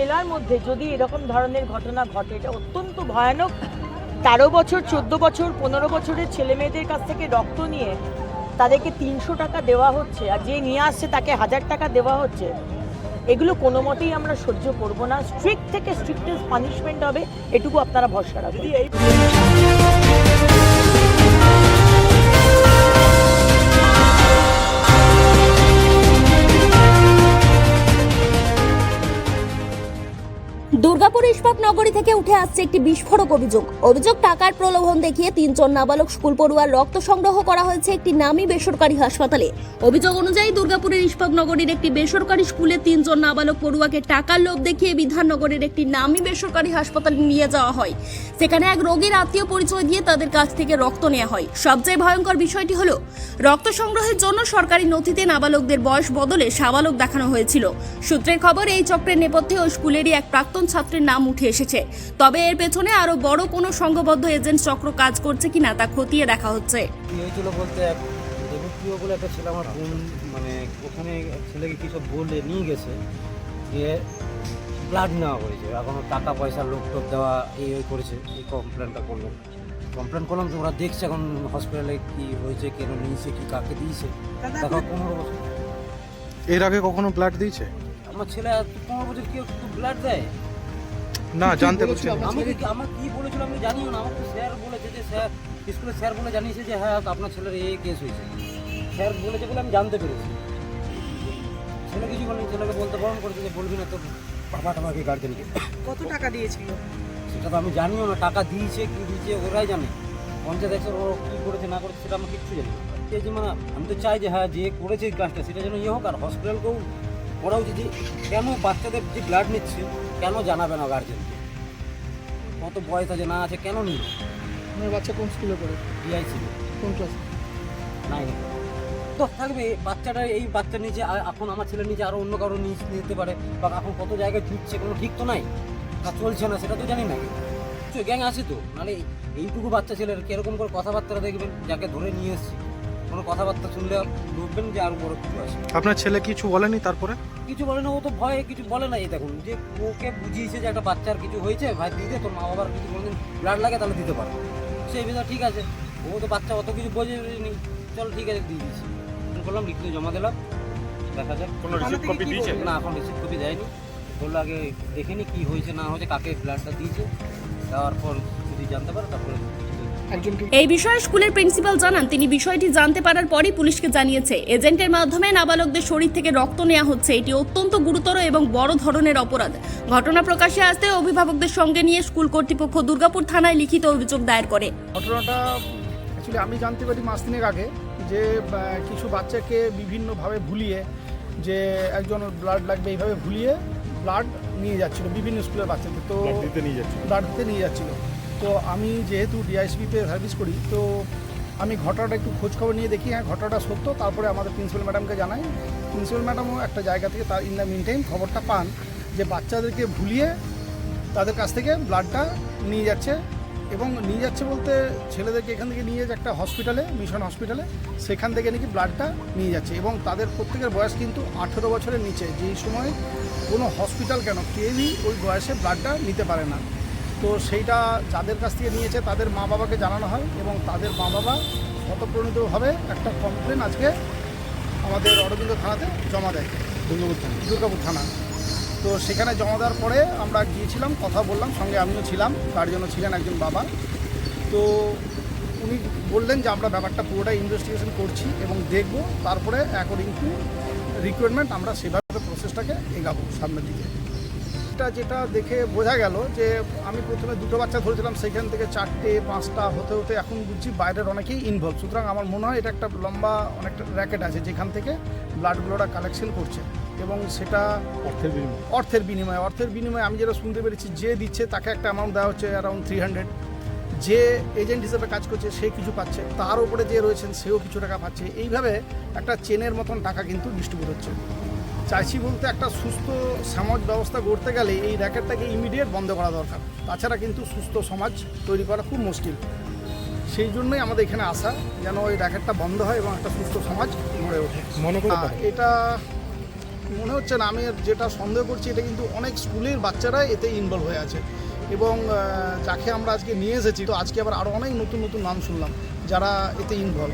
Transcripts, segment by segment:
জেলার মধ্যে যদি এরকম ধরনের ঘটনা ঘটে, এটা অত্যন্ত ভয়ানক। 13 বছর, 14 বছর, 15 বছরের ছেলে মেয়েদের কাছ থেকে রক্ত নিয়ে তাদেরকে 300 টাকা দেওয়া হচ্ছে, আর যে নিয়ে আসছে তাকে 1000 টাকা দেওয়া হচ্ছে। এগুলো কোনো মতেই আমরা সহ্য করব না। স্ট্রিক্ট থেকে স্ট্রিক্টেস্ট পানিশমেন্ট হবে, এটুকু আপনারা ভরসা রাখুন। দুর্গাপুর ইস্পাত নগরী থেকে উঠে আসছে একটি বিস্ফোরক অভিযোগ টাকার প্রলোভন দেখিয়ে 3 জন নাবালক স্কুল পড়ুয়ার রক্ত সংগ্রহ করা হয়েছে একটি নামী বেসরকারি হাসপাতালে। অভিযোগ অনুযায়ী দুর্গাপুরের ইস্পাত নগরীর একটি বেসরকারি স্কুলে 3 জন নাবালক পড়ুয়াকে টাকার লোভ দেখিয়ে বিধাননগরের একটি নামী বেসরকারি হাসপাতালে নিয়ে যাওয়া হয়। সেখানে এক রোগীর আত্মীয় পরিচয় দিয়ে তাদের কাছ থেকে রক্ত নেওয়া হয়। সবচেয়ে ভয়ঙ্কর বিষয়টি হলো রক্ত সংগ্রহের জন্য সরকারি নথিতে নাবালকদের বয়স বদলে সাবালক দেখানো হয়েছিল। সূত্রের খবর, এই চক্রের নেপথ্যে ওই স্কুলেরই এক প্রাক্তন ছাত্রের নাম উঠে এসেছে। তবে এর পেছনে আরো বড় কোনো সংঘবদ্ধ এজেন্ট চক্র কাজ করছে কিনা তা খতিয়ে দেখা হচ্ছে। কি হয়েছিল বলতে, এক দেবপ্রিয় বলে একটা ছেলে আমার বোন, মানে ওখানে ছেলেকে কী সব বলে নিয়ে গেছে, গিয়ে ব্লাড নেওয়া হয়েছে। এখন টাকা পয়সা লোক টোপ দেওয়া এই করেছে। এই কমপ্লেন করলাম তো ওরা দেখছে এখন হসপিটালে কি হয়েছে, কেন নিয়েছে, কি কাকে দিয়েছে। দেখো 15 বছর এর আগে কখনো ব্লাড দিয়েছে? আমার ছেলে 15 বছর কেউ ব্লাড দেয় না, জানতে পারছি না। আমার কি বলেছিল আমি জানিও না। আমাকে স্যার বলেছে যে স্যার স্কুলের স্যার বলে জানিয়েছে যে হ্যাঁ আপনার ছেলের এই কেস হয়েছে। স্যার বলেছে বলে আমি জানতে পেরেছি। ছেলে কিছু বলেনি, ছেলেকে বলতে বারণ করেছে যে বলবি না তোর বাবা টাবাকে গার্জেনকে। কত টাকা দিয়েছিল সেটা তো আমি জানিও না। টাকা দিয়েছে কি দিয়েছে ওরাই জানে। পঞ্চায়েত একশো ও কী করেছে না করেছে সেটা আমি কিচ্ছু জানি না। এই যে মানে আমি তো চাই যে হ্যাঁ যে করেছে এই কাজটা সেটা যেন ইয়ে হোক। আর হসপিটালকেও করা উচিত যে কেন বাচ্চাদের যে ব্লাড নিচ্ছে কেন জানাবে না গার্জেনকে। কত বয়স আছে না আছে কেন নিল। আমার বাচ্চা কোন স্কুলে পড়ে? ডিআইসি কোন ক্লাস? 9 তো থাকবে বাচ্চাটা। এই বাচ্চা নিচে এখন আমার ছেলে নিচে আরও অন্য কারো নিতে পারে, বা এখন কত জায়গায় ঢুকছে কোনো ঠিক তো নাই, আর চলছে না সেটা তো জানি না। গ্যাং আছে তো, নাহলে এইটুকু বাচ্চা ছেলের কীরকম করে কথাবার্তা দেখবেন, যাকে ধরে নিয়ে এসছি কোনো কথাবার্তা শুনলে বুঝবেন যে আরও বড় কিছু আছে। আপনার ছেলে কিছু বলেনি? তারপরে কিছু বলে না, ও তো ভয়ে কিছু বলে না। এই দেখুন যে ওকে বুঝিয়েছে যে একটা বাচ্চার কিছু হয়েছে, ভাই দিতে তোর মা বাবার কিছু কোনোদিন ব্লাড লাগে তাহলে দিতে পারে। সেই বিষয় ঠিক আছে, ও তো বাচ্চা অত কিছু বোঝেনি। চলো ঠিক আছে দিয়ে দিচ্ছি, করলাম লিখিত জমা দিলাম, দেখা যাক। কোনো রিসিপ্ট কপি দিয়েছে? না, এখন রিসিপ্ট কপি দেয়নি। বললো আগে দেখেনি কি হয়েছে না হয়েছে, কাকে ব্লাডটা দিয়েছে, দেওয়ার পর যদি জানতে পারে তারপরে। এই বিষয়ে স্কুলের প্রিন্সিপাল জানান, তিনি বিষয়টি জানতে পারার পরই পুলিশকে জানিয়েছে। এজেন্টের মাধ্যমে নাবালকদের শরীর থেকে রক্ত নেওয়া হচ্ছে। এটি অত্যন্ত গুরুতর এবং বড় ধরনের অপরাধ। ঘটনা প্রকাশ্যে আসতে অভিভাবকদের সঙ্গে নিয়ে স্কুল কর্তৃপক্ষ দুর্গাপুর থানায় লিখিত অভিযোগ দায়ের করে। ঘটনাটা অ্যাকচুয়ালি আমি জানতে পারি মাস তিনেক আগে, যে কিছু বাচ্চাকে বিভিন্নভাবে ভুলিয়ে, যে একজন ব্লাড লাগবে এইভাবে ভুলিয়ে ব্লাড নিয়ে যাচ্ছিল বিভিন্ন স্কুলের বাচ্চাদের। তো ব্লাড দিতে নিয়ে যাচ্ছিল। তো আমি যেহেতু ডিআইএসপিতে সার্ভিস করি, তো আমি ঘটনাটা একটু খোঁজখবর নিয়ে দেখি, হ্যাঁ ঘটনাটা সত্য। তারপরে আমাদের প্রিন্সিপাল ম্যাডামকে জানাই। প্রিন্সিপাল ম্যাডামও একটা জায়গা থেকে তার ইন দ্য মিন টাইম খবরটা পান যে বাচ্চাদেরকে ভুলিয়ে তাদের কাছ থেকে ব্লাডটা নিয়ে যাচ্ছে। এবং নিয়ে যাচ্ছে বলতে ছেলেদেরকে এখান থেকে নিয়ে যাচ্ছে একটা হসপিটালে, মিশন হসপিটালে, সেখান থেকে নাকি ব্লাডটা নিয়ে যাচ্ছে। এবং তাদের প্রত্যেকের বয়স কিন্তু 18 বছরের নিচে, যেই সময় কোনো হসপিটাল কেন কেউই ওই বয়সে ব্লাডটা নিতে পারে না। তো সেইটা যাদের কাছ থেকে নিয়েছে তাদের মা বাবাকে জানানো হয়, এবং তাদের মা বাবা স্বতঃপ্রণীতভাবে একটা কমপ্লেন আজকে আমাদের অরবিন্দ থানাতে জমা দেয়, দুর্গাপুর থানা। তো সেখানে জমা দেওয়ার পরে আমরা গিয়েছিলাম, কথা বললাম, সঙ্গে আমিও ছিলাম, গার্জিয়ানও ছিলেন একজন বাবা। তো উনি বললেন যে আমরা ব্যাপারটা পুরোটাই ইনভেস্টিগেশন করছি এবং দেখব, তারপরে অ্যাকর্ডিং টু রিকোয়ারমেন্ট আমরা সেভাবে প্রসেসটাকে এগাবো সামনের দিকে। যেটা দেখে বোঝা গেল যে আমি প্রথমে 2টো বাচ্চা ধরেছিলাম, সেখান থেকে 4টে 5টা হতে হতে এখন বুঝছি বাইরের অনেকেই ইনভলভ। সুতরাং আমার মনে হয় এটা একটা লম্বা অনেকটা র্যাকেট আছে যেখান থেকে ব্লাডগুলোটা কালেকশন করছে, এবং সেটা অর্থের বিনিময়ে আমি যেটা শুনতে পেরেছি, যে দিচ্ছে তাকে একটা অ্যামাউন্ট দেওয়া হচ্ছে অ্যারাউন্ড 300, যে এজেন্ট হিসেবে কাজ করছে সে কিছু পাচ্ছে, তার উপরে যে রয়েছেন সেও কিছু টাকা পাচ্ছে। এইভাবে একটা চেনের মতন টাকা কিন্তু ডিস্ট্রিবিউট হচ্ছে। চাইছি বলতে একটা সুস্থ সমাজ ব্যবস্থা গড়তে গেলে এই র্যাকেটটাকে ইমিডিয়েট বন্ধ করা দরকার। তাছাড়া কিন্তু সুস্থ সমাজ তৈরি করা খুব মুশকিল। সেই জন্যই আমাদের এখানে আসা, যেন ওই র্যাকেটটা বন্ধ হয় এবং একটা সুস্থ সমাজ গড়ে ওঠে। এটা মনে হচ্ছে না, আমি যেটা সন্দেহ করছি এটা কিন্তু অনেক স্কুলের বাচ্চারা এতে ইনভলভ হয়ে আছে এবং যাকে আমরা আজকে নিয়ে এসেছি তো আজকে আবার আরও অনেক নতুন নতুন নাম শুনলাম যারা এতে ইনভলভ।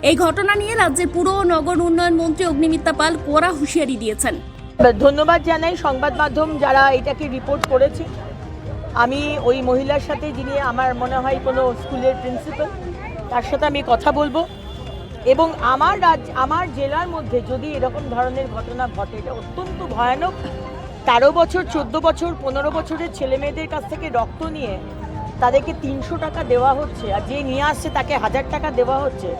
এই ঘটনা নিয়ে রাজ্যের পুর ও নগর উন্নয়ন মন্ত্রী অগ্নিমিত্রা পাল কড়া হুঁশিয়ারি দিয়েছেন। ধন্যবাদ জানাই সংবাদ মাধ্যম যারা এটাকে রিপোর্ট করেছে। আমি ওই মহিলার সাথে, যিনি আমার মনে হয় কোনো স্কুলের প্রিন্সিপাল, তার সাথে আমি কথা বলবো এবং আমার জেলার মধ্যে যদি এরকম ধরনের ঘটনা ঘটে, এটা অত্যন্ত ভয়ানক। 13 বছর, 14 বছর, 15 বছরের ছেলে মেয়েদের কাছ থেকে রক্ত নিয়ে তাদেরকে 300 টাকা দেওয়া হচ্ছে, আর যে নিয়ে আসছে তাকে 1000 টাকা দেওয়া হচ্ছে।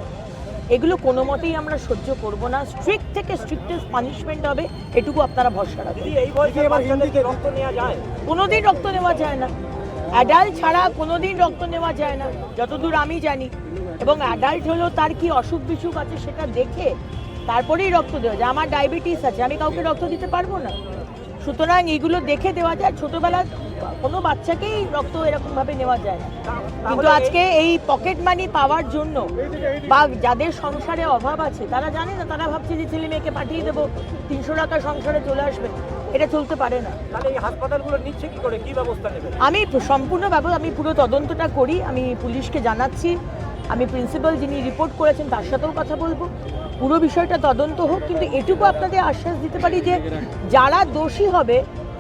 এগুলো কোনো মতেই আমরা সহ্য করব না। স্ট্রিক্ট থেকে স্ট্রিক্টেস্ট পানিশমেন্ট হবে, এটুকু আপনারা ভরসা রাখবেন। এই বয়সে এবার হিন্দিতে রক্ত নেওয়া যায়? কোনোদিন রক্ত নেওয়া যায় না, অ্যাডাল্ট ছাড়া কোনোদিন রক্ত নেওয়া যায় না যতদূর আমি জানি। এবং অ্যাডাল্ট হলেও তার কি অসুখ বিসুখ আছে সেটা দেখে তারপরেই রক্ত দেওয়া যায়। আমার ডায়াবেটিস আছে, আমি কাউকে রক্ত দিতে পারবো না, সুতরাং এইগুলো দেখে দেওয়া যায়। ছোটবেলায় কোনো বাচ্চাকেই রক্ত এরকমভাবে নেওয়া যায় না। কিন্তু আজকে এই পকেট মানি পাওয়ার জন্য বা যাদের সংসারে অভাব আছে তারা জানে না, তারা ভাবছে যে ছেলে মেয়েকে পাঠিয়ে দেবো, 300 টাকা সংসারে চলে আসবে। এটা চলতে পারে না। তাহলে এই হাসপাতালগুলো নিচ্ছে কি করে, কি ব্যবস্থা নেবে? আমি সম্পূর্ণ আমি পুরো তদন্তটা করি, আমি পুলিশকে জানাচ্ছি, আমি প্রিন্সিপাল যিনি রিপোর্ট করেছেন তার সাথেও কথা বলবো, পুরো বিষয়টা তদন্ত হোক। কিন্তু এটুকু আপনাদের আশ্বাস দিতে পারি যে যারা দোষী হবে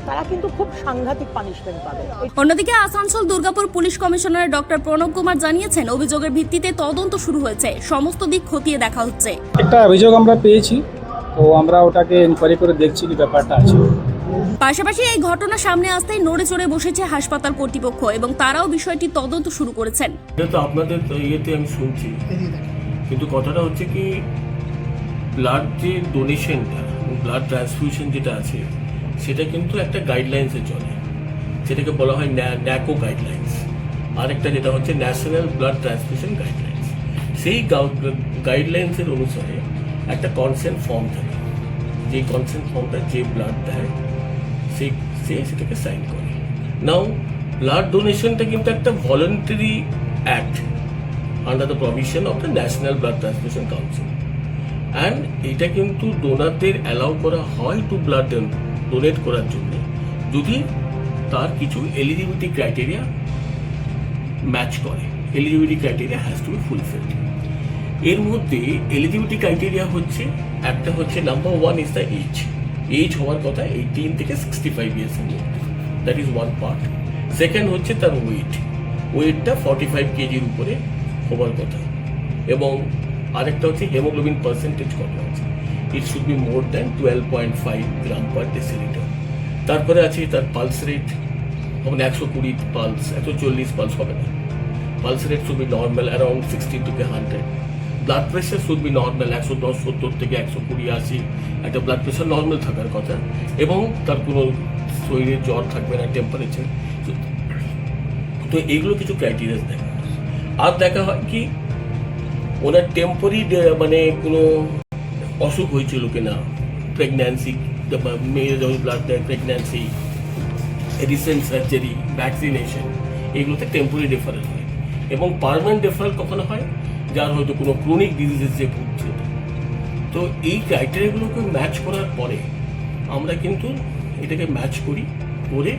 তারা কিন্তু খুব সাংঘাতিক পানিশমেন্ট পাবে। অন্যদিকে Asansol Durgapur police commissioner doctor Pranab Kumar জানিয়েছেন, অভিযোগের ভিত্তিতে তদন্ত শুরু হয়েছে, সমস্ত দিক খতিয়ে দেখা হচ্ছে। একটা অভিযোগ আমরা পেয়েছি, তো আমরা ওটাকে ইনকোয়ারি করে দেখছি কি ব্যাপারটা আছে। পাশাপাশি এই ঘটনা সামনে আসতেই নড়ে চড়ে বসেছে হাসপাতাল কর্তৃপক্ষ এবং তারাও বিষয়টি তদন্ত শুরু করেছেন। এটা তো আপনাদের ইয়েতে আমি শুনছি, কিন্তু কথাটা হচ্ছে কি, ব্লাড যে ডোনেশনটা, ব্লাড ট্রান্সফিউশন যেটা আছে, সেটা কিন্তু একটা গাইডলাইন্সে চলে, সেটাকে বলা হয় ন্যাকো গাইডলাইন্স। আরেকটা যেটা হচ্ছে ন্যাশনাল ব্লাড ট্রান্সফিউশন গাইডলাইন্স। সেই গাইডলাইন্সের অনুসারে একটা কনসেন্ট ফর্ম থাকে, যে কনসেন্ট ফর্মটা যে ব্লাড দেয় সে সেটাকে সাইন করে। নাও ব্লাড ডোনেশনটা কিন্তু একটা voluntary act under the provision of the national blood transfusion council, and এটা কিন্তু ডোনারদের অ্যালাউ করা হয় টু ব্লাড ডোনেট করার জন্য যদি তার কিছু এলিজিবিলিটি ক্রাইটেরিয়া ম্যাচ করে। Eligibility criteria has to be fulfilled. এর মধ্যে এলিজিবিলিটি ক্রাইটেরিয়া হচ্ছে, একটা হচ্ছে নাম্বার 1 ইজ দ্য এজ হওয়ার কথা 18 থেকে 65 ইয়ার্সের মধ্যে, that is one part. Second হচ্ছে তার ওয়েটটা 45 কেজির উপরে হওয়ার কথা, এবং আরেকটা হচ্ছে হেমোগ্লোবিন পার্সেন্টেজ কত আছে, it should be more than 12.5 gram per decilitre. তারপরে আছে তার পালস রেট, যেমন 120 পালস, 140 পালস হবে না। Pulse rate should be normal around 60 থেকে 100। Blood pressure should be normal 110, 70 থেকে 120, 80 একটা ব্লাড প্রেশার নর্মাল থাকার কথা, এবং তার কোনো শরীরে জ্বর থাকবে না, টেম্পারেচার। তো এইগুলো কিছু ক্রাইটেরিয়া দেখা হয়। আর দেখা হয় কি, ওনার টেম্পোরারি মানে কোনো অসুখ হয়েছিল কিনা, প্রেগন্যান্সি, মেয়ের যখন ব্লাড দেয়, প্রেগন্যান্সি, রিসেন্ট সার্জারি, ভ্যাকসিনেশন, এগুলোতে টেম্পোরারি রেফারেল হয়। এবং পার্মানেন্ট রেফারেল কখন হয়, যার হয়তো কোনো ক্রনিক ডিজিজেস যে ভুগছে। তো এই ক্রাইটেরিয়াগুলোকে ম্যাচ করার পরে আমরা কিন্তু এটাকে ম্যাচ করে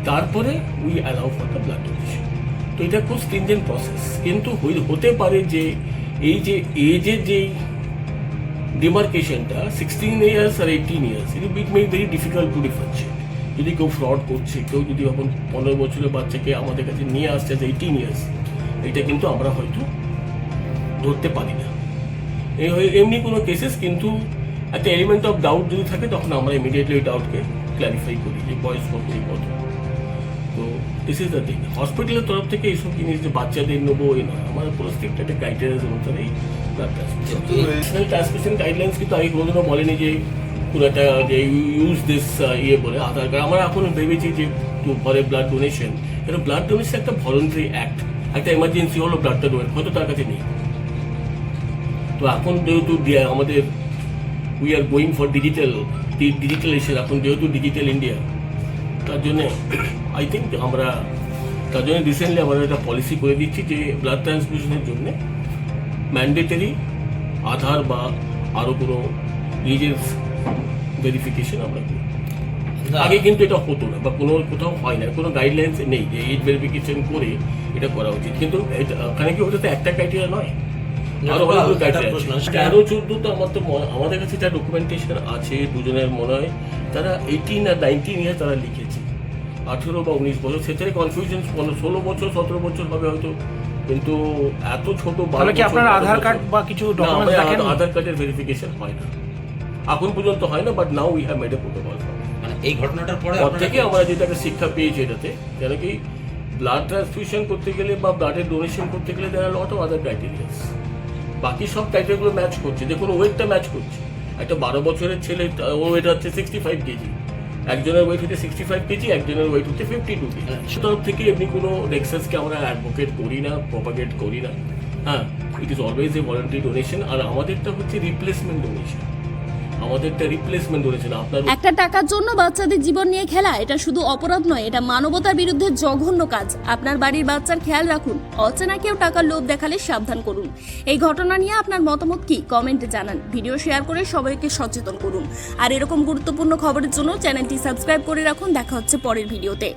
তারপরে we allow for the blood donation. তো এটা খুব স্ট্রিনজেন্ট প্রসেস, কিন্তু হতে পারে যে এই যে এজের যেই ডিমার্কেশনটা 16 ইয়ার্স আর 18 years, it make very difficult to differentiate. যদি কেউ ফ্রড করছে, কেউ যদি এখন 15 বছরের বাচ্চাকে আমাদের কাছে নিয়ে আসছে 18 ইয়ার্স, এটা কিন্তু আমরা হয়তো ধরতে পারি না। এমনি কোনো কেসেস কিন্তু একটা এলিমেন্ট অফ ডাউট যদি থাকে, তখন আমরা ইমিডিয়েটলি ওই ডাউটকে ক্ল্যারিফাই করি যে বয়স কত। তো দিস ইজ দ্য থিং। হসপিটালের তরফ থেকে এইসব জিনিস যে বাচ্চাদের নেবো এই নয়, আমাদের পুরো স্ট্রিক্ট একটা ক্রাইটেরিয়াস অনুসারে এই blood transfusion. National transfusion guidelines কিন্তু আগে কোনোদিনও বলেনি যে কোনো একটা যে ইউজ দিস বলে আধার কার্ড। আমরা এখন ভেবেছি যে ফরে ব্লাড ডোনেশন, কিন্তু ব্লাড ডোনেশন একটা ভলেন্টারি অ্যাক্ট। একটা এমার্জেন্সি হলো ব্লাডটা ডোনেট, হয়তো তার কাছে নেই। তো এখন যেহেতু আমাদের we are going for digitalization, এখন যেহেতু ডিজিটাল ইন্ডিয়া, তার জন্যে আই থিঙ্ক আমরা তার জন্য রিসেন্টলি আমরা একটা পলিসি করে দিচ্ছি যে ব্লাড ট্রান্সফিউশনের জন্য ম্যান্ডেটরি আধার বা আরও কোনো এজেন্স ভেরিফিকেশন আমরা করি। না। আগে কিন্তু এটা হতো না বা কোনো কোথাও হয় না, কোনো গাইডলাইন্স নেই যে এইজ ভেরিফিকেশন করে এটা করা উচিত। কিন্তু ওখানে কি ওটাতে একটা ক্রাইটেরিয়া নয়, আরো অনেকগুলো ক্রাইটেরিয়া আছে। 13-14 তো আমার তো আমাদের কাছে যা ডকুমেন্টেশন আছে, দুজনের মনে হয় তারা 18 আর 19 ইয়ার তারা লিখেছে, 18 বা 19 বছর। সেটাই কনফিউশন 16 বছর 17 বছর হবে হয়তো, কিন্তু এত ছোট। তাহলে কি আপনার আধার কার্ড বা কিছু ডকুমেন্টস দেখেন? আধার কার্ডের ভেরিফিকেশন হয় না এখন পর্যন্ত, হয় না, but now we have made a protocol. মানে এই ঘটনাটার পরে পর থেকে আমরা যেটা একটা শিক্ষা পেয়েছি এটাতে, কেন কি ব্লাড ট্রান্সফিউশন করতে গেলে বা ব্লাডের ডোনেশন করতে গেলে দেওয়া লট অফ আদার ক্রাইটেরিয়াস, বাকি সব ক্রাইটেরিয়াগুলো ম্যাচ করছে। দেখুন ওয়েটটা ম্যাচ করছে। একটা 12 বছরের ছেলে ওয়েট হচ্ছে 65 কেজি, একজনের ওয়েট হচ্ছে 65 কেজি, একজনের ওয়েট হচ্ছে 52 কেজি। সে তরফ থেকে এমনি কোনো নেক্সাসকে আমরা অ্যাডভোকেট করি না, প্রপাগেট করি না। হ্যাঁ, it is always a voluntary donation. আর আমাদেরটা হচ্ছে রিপ্লেসমেন্ট ডোনেশন, আমাদেরটা রিপ্লেসমেন্ট ডোনেশন। আপনার একটা টাকার জন্য বাচ্চাদের জীবন নিয়ে খেলা, এটা শুধু অপরাধ নয়, এটা মানবতার বিরুদ্ধে জঘন্য কাজ। আপনার বাড়ির বাচ্চার খেয়াল রাখুন, অচেনা কেউ টাকার লোভ দেখালে সাবধান করুন। এই ঘটনা নিয়ে আপনার মতামত কি কমেন্টে জানান, ভিডিও শেয়ার করে সবাইকে সচেতন করুন। আর এরকম গুরুত্বপূর্ণ খবরের জন্য চ্যানেলটি সাবস্ক্রাইব করে রাখুন। দেখা হচ্ছে পরের ভিডিওতে।